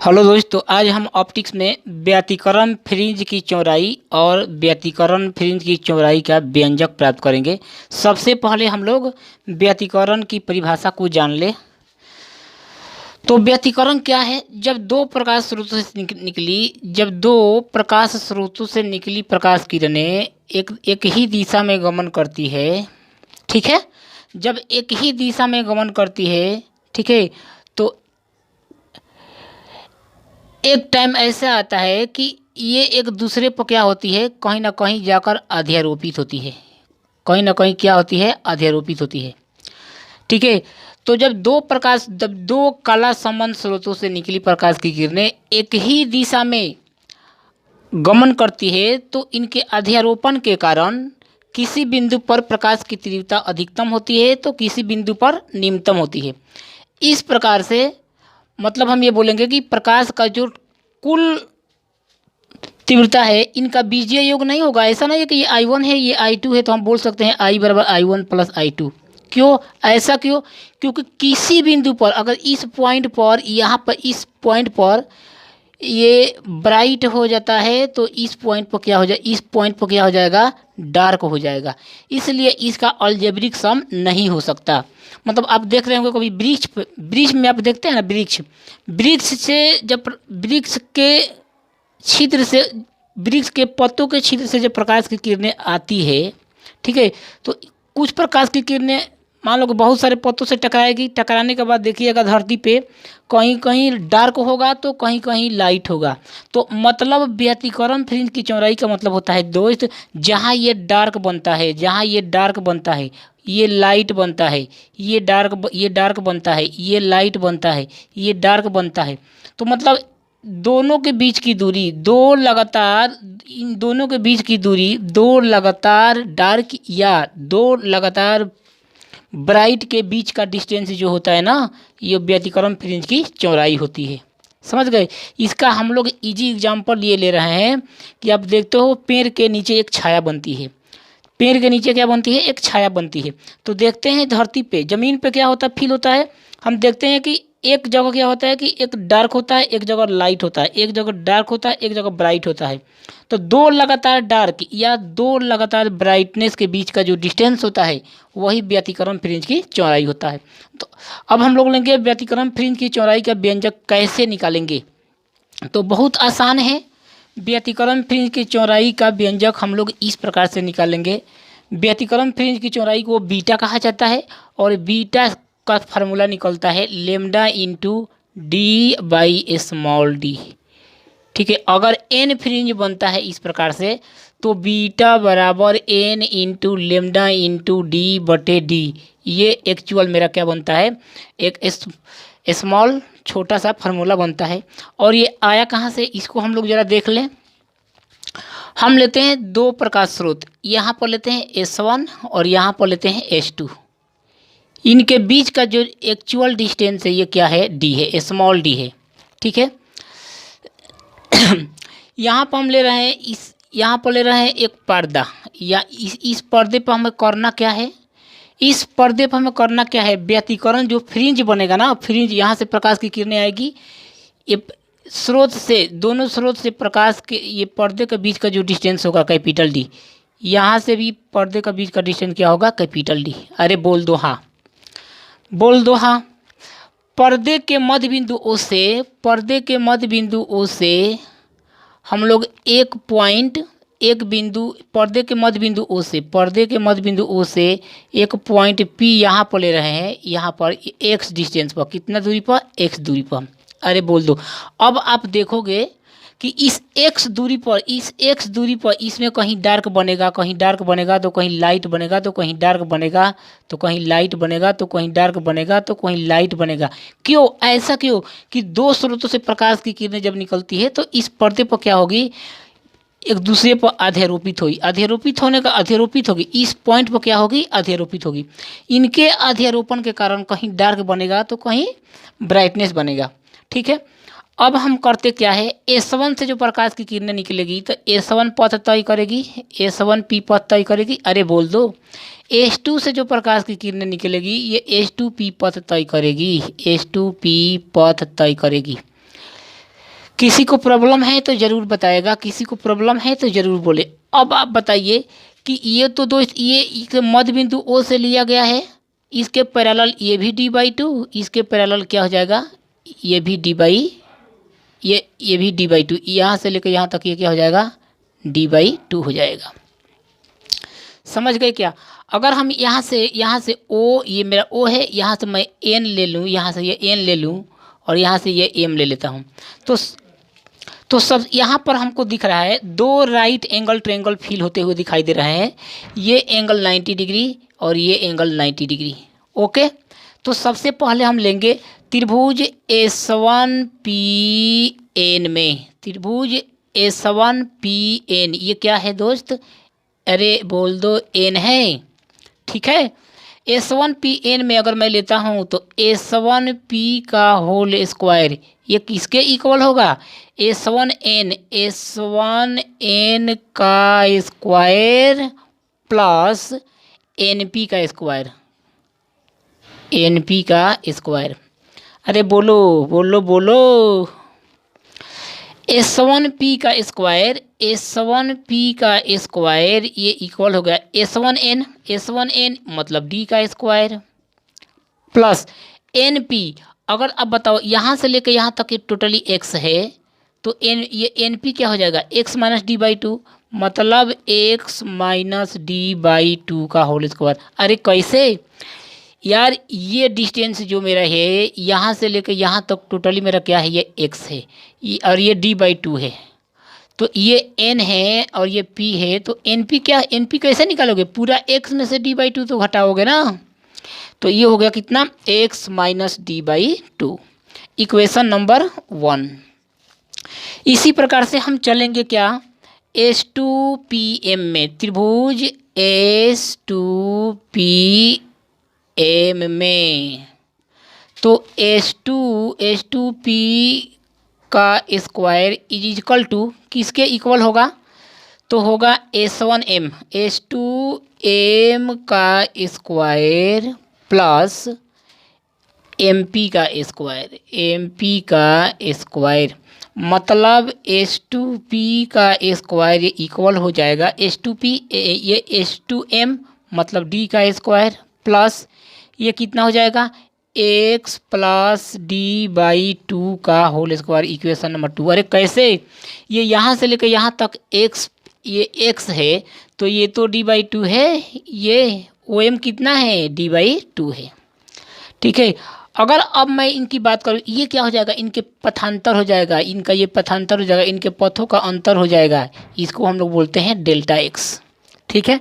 Hello दोस्तों, आज हम ऑप्टिक्स में व्यतिकरण फ्रिंज की चौड़ाई और व्यतिकरण फ्रिंज की चौड़ाई का व्यंजक प्राप्त करेंगे। सबसे पहले हम लोग व्यतिकरण की परिभाषा को जान ले। तो व्यतिकरण क्या है? जब दो प्रकाश स्रोतों से निकली प्रकाश किरणें एक ही दिशा में गमन करती है, ठीक है। जब एक ही दिशा में गमन करती है, ठीक है, तो एक टाइम ऐसा आता है कि ये एक दूसरे पर क्या होती है, कहीं ना कहीं जाकर अध्यारोपित होती है, कहीं ना कहीं क्या होती है, अध्यारोपित होती है, ठीक है। तो जब दो कला संबंध स्रोतों से निकली प्रकाश की किरणें एक ही दिशा में गमन करती है, तो इनके अध्यारोपण के कारण किसी बिंदु पर प्रकाश की तीव्रता अधिकतम होती है तो किसी बिंदु पर निम्नतम होती है। इस प्रकार से मतलब हम ये बोलेंगे कि प्रकाश का जो कुल तीव्रता है, इनका बीजीय योग नहीं होगा। ऐसा नहीं है कि ये I1 है, ये I2 है, तो हम बोल सकते हैं I बराबर I1 प्लस I2। क्यों ऐसा? क्योंकि किसी बिंदु पर अगर इस पॉइंट पर, यहाँ पर इस पॉइंट पर ये ब्राइट हो जाता है तो इस पॉइंट पर क्या हो जाएगा, डार्क हो जाएगा। इसलिए इसका अलजेब्रिक सम नहीं हो सकता। मतलब आप देख रहे होंगे कभी वृक्ष में आप देखते हैं ना, वृक्ष से जब वृक्ष के पत्तों के छिद्र से जब प्रकाश की किरणें आती है, ठीक है, तो कुछ प्रकाश की किरणें मान लो कि बहुत सारे पत्तों से टकराएगी। टकराने के बाद देखिएगा धरती पे कहीं कहीं डार्क होगा तो कहीं कहीं लाइट होगा। तो मतलब व्यतिकरण फ्रिंज की चौड़ाई का मतलब होता है दोस्त, जहाँ ये डार्क बनता है, ये लाइट बनता है, ये डार्क बनता है, ये लाइट बनता है, ये डार्क बनता है। तो मतलब दोनों के बीच की दूरी इन दोनों के बीच की दूरी दो लगातार डार्क या दो लगातार ब्राइट के बीच का डिस्टेंस जो होता है ना, ये व्यतिकरण फ्रिंज की चौड़ाई होती है। समझ गए? इसका हम लोग इजी एग्जांपल ये ले रहे हैं कि आप देखते हो पेड़ के नीचे एक छाया बनती है। पेड़ के नीचे क्या बनती है? एक छाया बनती है। तो देखते हैं धरती पे, ज़मीन पे क्या होता है, फील होता है। हम देखते हैं कि एक जगह क्या होता है कि एक डार्क होता है, एक जगह लाइट होता है, एक जगह डार्क होता है, एक जगह ब्राइट होता है। तो दो लगातार डार्क या दो लगातार ब्राइटनेस के बीच का जो डिस्टेंस होता है, वही व्यतिकरण फ्रिंज की चौड़ाई होता है। तो अब हम लोग लेंगे व्यतिकरण फ्रिंज की चौड़ाई का व्यंजक कैसे निकालेंगे। तो बहुत आसान है। व्यतिकरण फ्रिंज की चौड़ाई का व्यंजक हम लोग इस प्रकार से निकालेंगे। व्यतिकरण फ्रिंज की चौड़ाई को बीटा कहा जाता है और बीटा का फार्मूला निकलता है lambda into D by small D, ठीक है। अगर एन फ्रिंज बनता है इस प्रकार से, तो बीटा बराबर N into lambda into D बटे डी। ये एक्चुअल मेरा क्या बनता है, एक स्मॉल छोटा सा फार्मूला बनता है। और ये आया कहाँ से, इसको हम लोग ज़रा देख लें। हम लेते हैं दो प्रकाश स्रोत, यहाँ पर लेते हैं S1 और यहाँ पर लेते हैं S2। इनके बीच का जो एक्चुअल डिस्टेंस है ये क्या है, डी है, स्मॉल डी है, ठीक है। यहाँ पर हम ले रहे हैं यहाँ पर ले रहे हैं एक पर्दा, या इस पर्दे पर हमें करना क्या है, इस पर्दे पर हमें करना क्या है, व्यतिकरण जो फ्रिंज बनेगा ना, फ्रिंज यहाँ से प्रकाश की किरणें आएगी, ये दोनों स्रोत से प्रकाश के ये पर्दे के बीच का जो डिस्टेंस होगा कैपिटल डी, यहाँ से भी पर्दे का बीच का डिस्टेंस क्या होगा, कैपिटल डी। अरे बोल दो हाँ, पर्दे के मध्य बिंदु O से हम लोग पर्दे के मध्य बिंदु O से एक पॉइंट P यहाँ पर ले रहे हैं, यहाँ पर x डिस्टेंस पर, कितना दूरी पर, x दूरी पर। अरे बोल दो। अब आप देखोगे कि इस x दूरी पर इसमें कहीं डार्क बनेगा, तो कहीं लाइट बनेगा, तो कहीं डार्क बनेगा, तो कहीं लाइट बनेगा, तो कहीं डार्क बनेगा, तो कहीं लाइट बनेगा। क्यों ऐसा? क्यों कि दो स्रोतों से प्रकाश की किरणें जब निकलती है तो इस पर्दे पर क्या होगी, एक दूसरे पर अध्यारोपित होगी। इस पॉइंट पर क्या होगी, अध्यारोपित होगी। इनके अध्यारोपण के कारण कहीं डार्क बनेगा तो कहीं ब्राइटनेस बनेगा, ठीक है। अब हम करते क्या है, S1 से जो प्रकाश की किरणें निकलेगी तो S1 पथ तय करेगी, S1P पथ तय करेगी। अरे बोल दो। S2 से जो प्रकाश की किरणें निकलेगी ये S2P पथ तय करेगी, किसी को प्रॉब्लम है तो ज़रूर बताएगा, किसी को प्रॉब्लम है तो ज़रूर बोले। अब आप बताइए कि ये तो दोस्त ये मध्य बिंदु ओ से लिया गया है, इसके पैरेलल ये भी d/2, इसके पैरेलल क्या हो जाएगा, ये भी ये भी d/2, यहाँ से लेकर यहाँ तक ये क्या हो जाएगा, d/2 हो जाएगा। समझ गए क्या? अगर हम यहाँ से ओ, ये मेरा ओ है, यहाँ से मैं एन ले लूँ, यहाँ से ये एन ले लूँ और यहाँ से ये एम ले लेता हूँ, तो सब यहाँ पर हमको दिख रहा है दो राइट एंगल ट्रायंगल फील होते हुए दिखाई दे रहे हैं। ये एंगल 90 डिग्री और ये एंगल 90 डिग्री। ओके, तो सबसे पहले हम लेंगे त्रिभुज S1PN में, त्रिभुज S1PN, ये क्या है दोस्त, अरे बोल दो, एन है, ठीक है। S1PN में अगर मैं लेता हूँ तो S1P का होल स्क्वायर ये किसके इक्वल होगा, S1N का स्क्वायर प्लस NP का स्क्वायर, NP का स्क्वायर, अरे बोलो बोलो बोलो, S1P का स्क्वायर, S1P का स्क्वायर ये इक्वल हो गया S1N मतलब D का स्क्वायर प्लस NP। अगर अब बताओ यहाँ से लेकर यहाँ तक ये टोटली x है तो ये NP क्या हो जाएगा, x माइनस d/2 मतलब x माइनस d/2 का होल स्क्वायर। अरे कैसे यार, ये डिस्टेंस जो मेरा है यहाँ से लेकर यहाँ तक टोटली मेरा क्या है, ये x है और ये d/2 है, तो ये n है और ये p है, तो NP क्या, NP कैसे निकालोगे, पूरा x में से d/2 तो घटाओगे ना, तो ये हो गया कितना, x minus d/2, equation number 1। इसी प्रकार से हम चलेंगे क्या, S2PM में, त्रिभुज S2PM में, तो S2P का स्क्वायर इज इक्वल टू किसके इक्वल होगा, तो होगा S1M का स्क्वायर प्लस MP का स्क्वायर, मतलब S2P का स्क्वायर ये इक्वल हो जाएगा S2P, ये S2M मतलब D का स्क्वायर प्लस ये कितना हो जाएगा, x प्लस d/2 का होल स्क्वायर, इक्वेशन नंबर 2। अरे कैसे, ये यहाँ से लेकर यहाँ तक x, ये x है तो ये तो d/2 है, ये OM कितना है, d/2 है, ठीक है। अगर अब मैं इनकी बात करूँ, ये क्या हो जाएगा, इनके पथांतर हो जाएगा, इनका ये पथांतर हो जाएगा, इनके पथों का अंतर हो जाएगा, इसको हम लोग बोलते हैं डेल्टा x, ठीक है।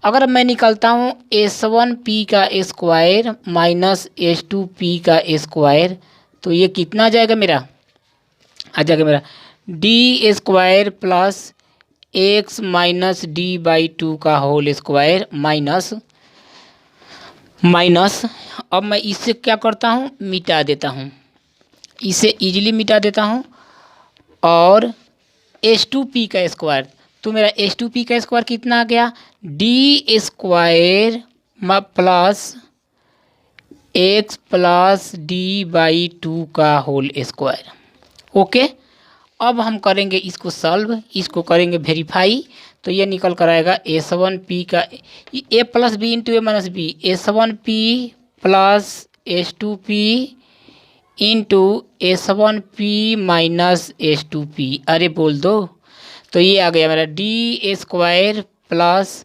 अगर मैं निकालता हूँ S1P का स्क्वायर माइनस S2P का स्क्वायर, तो ये कितना आ जाएगा मेरा, आ जाएगा मेरा d square plus x minus d/2 का होल स्क्वायर माइनस अब मैं इससे क्या करता हूँ, मिटा देता हूँ, इसे इजीली मिटा देता हूँ, और S2P का स्क्वायर, तो मेरा S2P का स्क्वायर कितना आ गया, d square plus x plus d/2 का होल स्क्वायर। ओके, अब हम करेंगे इसको सॉल्व, इसको करेंगे वेरीफाई, तो ये निकल कर आएगा S1P का a plus B into A minus B, S1P plus S2P into S1P minus S2P, अरे बोल दो, तो ये आ गया मेरा d square plus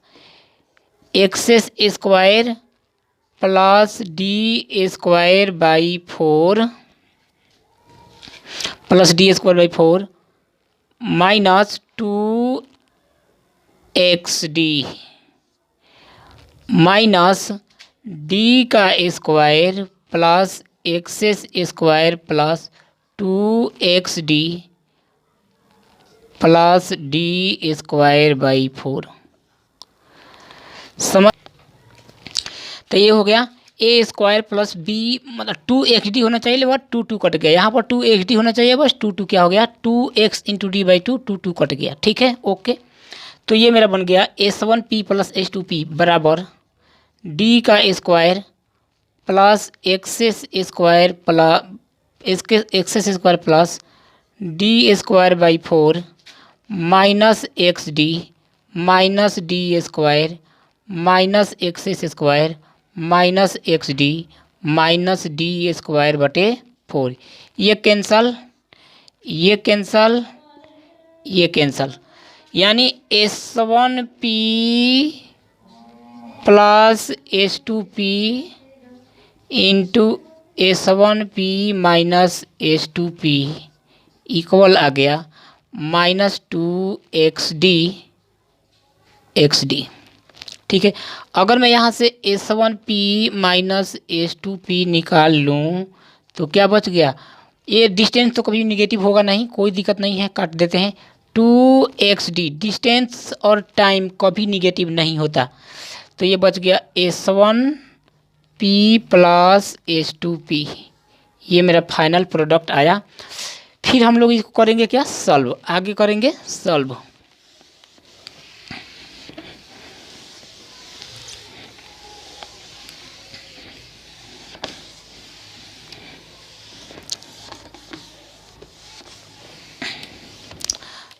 x square plus d square by 4 plus d² minus 2xd minus d का square plus x square plus 2xd plus d²/4। समझ, तो ये हो गया ए स्क्वायर प्लस बी, मतलब 2xd होना चाहिए, बस 2 कट गया, यहाँ पर 2xd होना चाहिए, बस 2 क्या हो गया, 2x इंटू d/2, 2 कट गया, ठीक है। ओके, तो ये मेरा बन गया S1P प्लस S2P बराबर d का square plus x square plus D square by 4 minus x D minus D square minus x square minus x D minus D square बटे 4। ये कैंसल, ये कैंसल, ये कैंसल, यानी S1P plus S2P into S1P minus S2P equal आ गया -2XD XD। ठीक है, अगर मैं यहाँ से S1P माइनस S2P निकाल लूँ तो क्या बच गया, ये डिस्टेंस तो कभी निगेटिव होगा नहीं, कोई दिक्कत नहीं है, काट देते हैं। 2XD डिस्टेंस और टाइम कभी निगेटिव नहीं होता, तो ये बच गया S1P प्लस S2P। ये मेरा फाइनल प्रोडक्ट आया। फिर हम लोग इसको करेंगे क्या, सॉल्व, आगे करेंगे सॉल्व।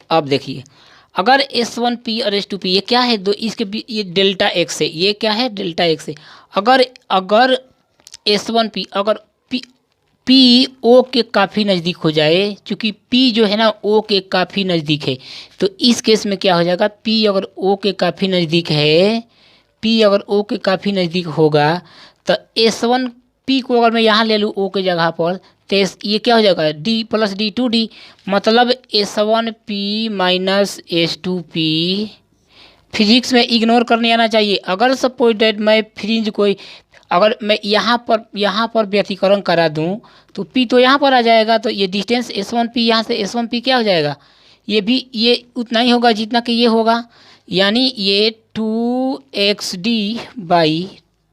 अब देखिए, अगर S1P और S2P ये क्या है, दो इसके ये डेल्टा एक्स है, ये क्या है डेल्टा एक्स है। अगर S1P अगर P O के काफ़ी नज़दीक हो जाए, क्योंकि P जो है ना O के काफ़ी नज़दीक है, तो इस केस में क्या हो जाएगा, P अगर O के काफ़ी नज़दीक है, P अगर O के काफ़ी नज़दीक होगा तो S1P को अगर मैं यहाँ ले लूँ O के जगह पर, तो ये क्या हो जाएगा D प्लस D 2D, मतलब S1P माइनस S2P। फिजिक्स में इग्नोर करने आना चाहिए। अगर सपोज डेट मैं फ्रिंज कोई अगर मैं यहाँ पर व्यतिकरण करा दूँ तो P तो यहाँ पर आ जाएगा, तो ये डिस्टेंस S1P यहाँ से S1P क्या हो जाएगा, ये भी ये उतना ही होगा जितना कि ये होगा, यानी ये 2XD बाई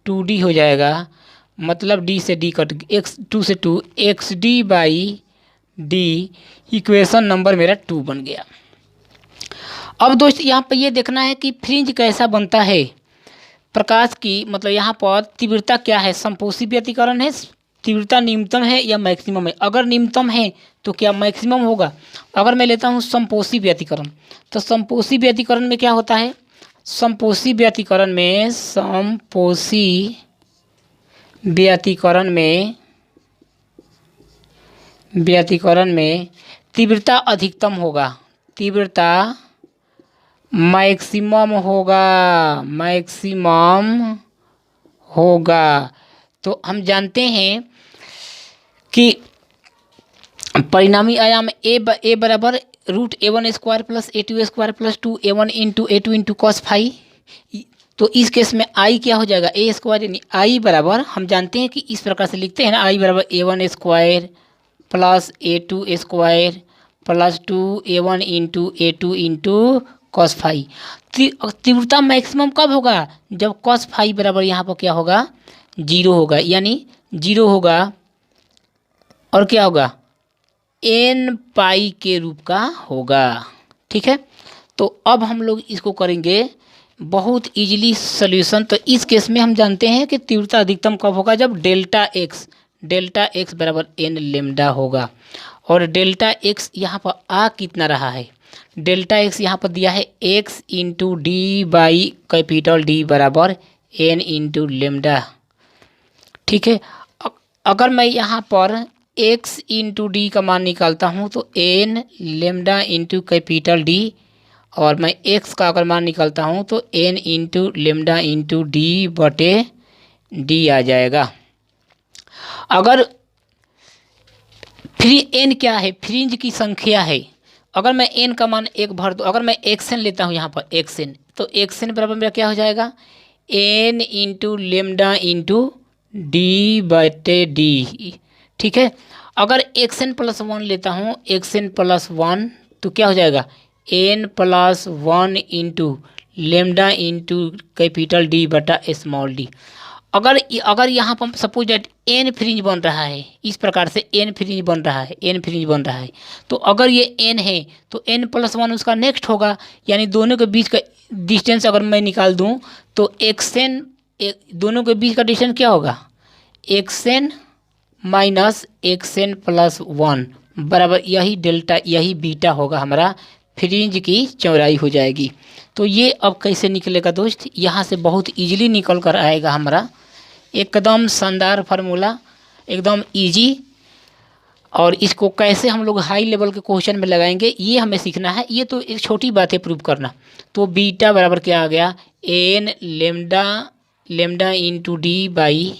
2D हो जाएगा, मतलब D से D कट, x 2 से 2 XD by D, equation number मेरा 2 बन गया। अब दोस्त यहाँ पर ये देखना है कि फ्रिंज कैसा बनता है प्रकाश की, मतलब यहाँ पर तीव्रता क्या है, समपोषी व्यतिकरण है, तीव्रता न्यूनतम है या मैक्सिमम है। अगर न्यूनतम है तो क्या मैक्सिमम होगा। अगर मैं लेता हूँ समपोषी व्यतिकरण, तो समपोषी व्यतिकरण में क्या होता है, समपोषी व्यतिकरण में तीव्रता अधिकतम होगा, तीव्रता मैक्सिमम होगा। तो हम जानते हैं कि परिणामी आयाम ए बराबर √A1 square plus A2 square plus 2A1 into A2 into cos phi. तो इस केस में आई क्या हो जाएगा, ए स्क्वायर, यानी आई बराबर, हम जानते हैं कि इस प्रकार से लिखते हैं ना, आई बराबर A1 square plus A2 square plus 2A1 into A2 into cos phi. तीव्रता मैक्सिमम कब होगा, जब कॉस फाई बराबर यहाँ पर क्या होगा, 0 होगा, यानी 0 होगा और क्या होगा, n पाई के रूप का होगा। ठीक है, तो अब हम लोग इसको करेंगे बहुत इजीली सॉल्यूशन। तो इस केस में हम जानते हैं कि तीव्रता अधिकतम कब होगा, जब डेल्टा एक्स बराबर n लेमडा होगा। और डेल्टा एक्स यहाँ पर आ कितना रहा है, डेल्टा एक्स यहाँ पर दिया है x into D by capital D बराबर n इंटू लेमडा। ठीक है, अगर मैं यहाँ पर x इंटू डी का मान निकालता हूँ तो n lambda into capital D, और मैं x का अगर मान निकालता हूँ तो n into lambda into D बटे D आ जाएगा। अगर n क्या है, फ्रिंज की संख्या है, अगर मैं n का मान 1 भर दूँ, अगर मैं xn लेता हूँ यहाँ पर xn, तो xn बराबर मेरा क्या हो जाएगा, n into lambda into D बटे D। ठीक है, अगर xn प्लस 1 लेता हूँ, xn प्लस 1, तो क्या हो जाएगा, n plus 1 into lambda into capital D बटा स्मॉल d। अगर यहाँ पर सपोज दैट n फ्रिंज बन रहा है, इस प्रकार से n फ्रिंज बन रहा है, तो अगर ये n है तो n प्लस 1 उसका नेक्स्ट होगा, यानी दोनों के बीच का डिस्टेंस अगर मैं निकाल दूँ तो xn, दोनों के बीच का डिस्टेंस क्या होगा, xn माइनस xn प्लस 1 बराबर यही डेल्टा, यही बीटा होगा हमारा, फ्रिंज की चौड़ाई हो जाएगी। तो ये अब कैसे निकलेगा दोस्त, यहाँ से बहुत इजीली निकल कर आएगा हमारा, एकदम शानदार फार्मूला, एकदम इजी। और इसको कैसे हम लोग हाई लेवल के क्वेश्चन में लगाएंगे ये हमें सीखना है। ये तो एक छोटी बात है प्रूव करना। तो बीटा बराबर क्या आ गया, N lambda into D by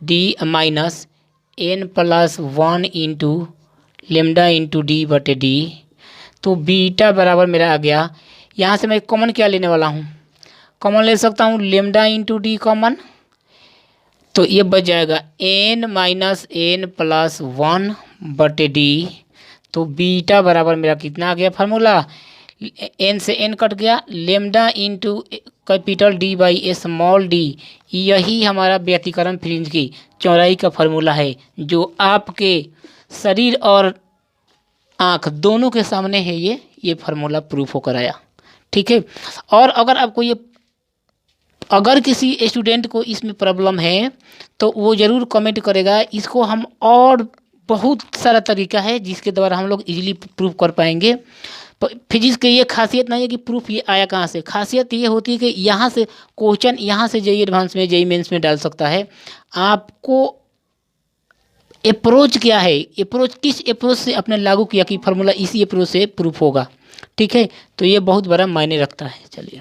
D minus N plus 1 into lambda into D बटे डी। तो बीटा बराबर मेरा आ गया, यहाँ से मैं कॉमन क्या लेने वाला हूँ, कॉमन ले सकता हूँ लेमडा इंटू डी कॉमन, तो ये बच जाएगा एन माइनस एन प्लस 1 बटे डी। तो बीटा बराबर मेरा कितना आ गया फार्मूला, एन से एन कट गया, lambda into capital D by small D, यही हमारा व्यतिकरण फ्रिंज की चौड़ाई का फार्मूला है, जो आपके शरीर और आँख दोनों के सामने है। ये फार्मूला प्रूफ होकर आया, ठीक है। और अगर आपको अगर किसी स्टूडेंट को इसमें प्रॉब्लम है तो वो ज़रूर कमेंट करेगा। इसको हम और बहुत सारा तरीका है जिसके द्वारा हम लोग इजीली प्रूफ कर पाएंगे। फिजिक्स की ये खासियत नहीं है कि प्रूफ ये आया कहाँ से, खासियत ये होती है कि यहाँ से क्वेश्चन यहाँ से जेईई एडवांस में, जेईई मेंस में डाल सकता है। आपको अप्रोच क्या है, अप्रोच किस अप्रोच से आपने लागू किया कि फार्मूला इसी अप्रोच से प्रूफ होगा, ठीक है। तो ये बहुत बड़ा मायने रखता है। चलिए।